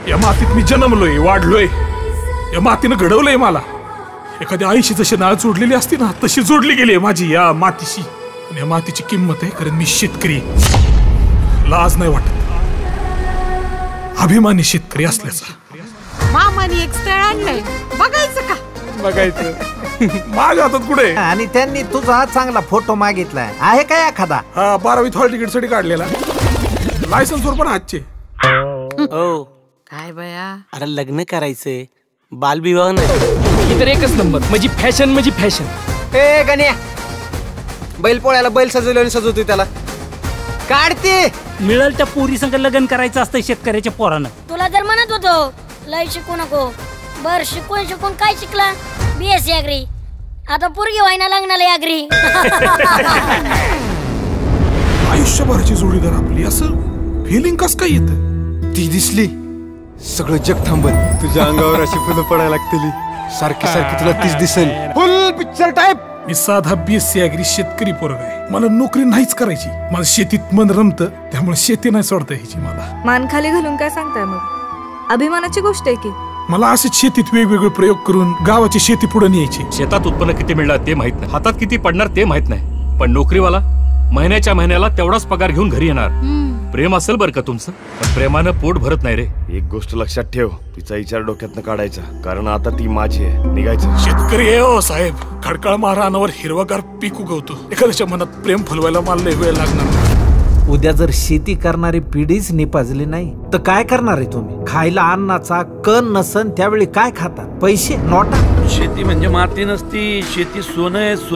या मातीत मी जन्मलोय, वाढलोय, या मातीनं घडवलंय मला. एखाद्या आईशी जशी नाळ जोडलेली असती ना तशी जोडली गेली माझी या मातीशी. आणि या मातीची किंमत आहे कारण मी शेतकरी. लाज नाही वाटत, अभिमानी शेतकरी असल्याचा. मामानी एक स्थळ आणलंय, बघायचं का? बघायचं. माझ्या हातात कुठे? आणि त्यांनी तुझा चांगला फोटो मागितलाय, आहे काय एखादा? 12वीत हॉल तिकीट साठी काढलेला, लायसन्स वर पण हातचे. हो काय बया, अरे लग्न करायचंय, बालविवाह नाही. तर एकच नंबर, म्हणजे फॅशन म्हणजे फॅशन. ए गण्या, बैल पोळ्याला बैल सजवलं आणि सजवतोय त्याला काढते. मिळेल त्या पोरी संग लग्न करायचं असतं शेतकऱ्याच्या पोरानं. तुला जर म्हणत होतो लय शिकू नको, बर शिकून शिकून काय शिकला? BSc agree. आता पोरगी व्हायना लग्नाला अग्री. आयुष्यभराची जोडीदार आपली, असं फिलिंग कस काय येत? ती दिसली सगळं जग थांबल. तुझ्या अंगावर अशी फुलं पडायला लागतील, सारखी सारखी तुला तीच दिसेल. फुल पिक्चर टाइप. मी साधा BSc अग्री शेतकरी पोरगा आहे. मला नोकरी नाहीच करायची. मला शेतीत मन रमतं, त्यामुळे शेती नाही सोडता यायची मला. मान खाली घालून काय सांगताय मग? अभिमानाची गोष्ट आहे की. मला असेच शेतीत वेगवेगळे प्रयोग करून गावाची शेती पुढे न्यायची. शेतात उत्पन्न किती मिळणार ते माहित नाही, हातात किती पडणार ते माहित नाही, पण नोकरीवाला महिन्याच्या महिन्याला तेवढाच पगार घेऊन घरी येणार. प्रेम असेल बरं का तुमचं, पण प्रेमानं पोट भरत नाही रे. एक गोष्ट लक्षात ठेव, तिचा विचार डोक्यातनं काढायचा, कारण आता ती माझी आहे. निघायचं. शेतकरी आहे हो साहेब, खडकाळ महारानावर हिरवागार पीक उगवतो. एखाद्याच्या मनात प्रेम फुलवायला मला लय वेळ लागणार. उद्या जर शेती करणारी पिढीच निपाजली नाही तर काय करणार आहे तुम्ही? खायला अन्नाचा कण नसन त्यावेळी काय खातात? पैसे, नोटा. शेती म्हणजे माती नसती, शेती सोनं आहे.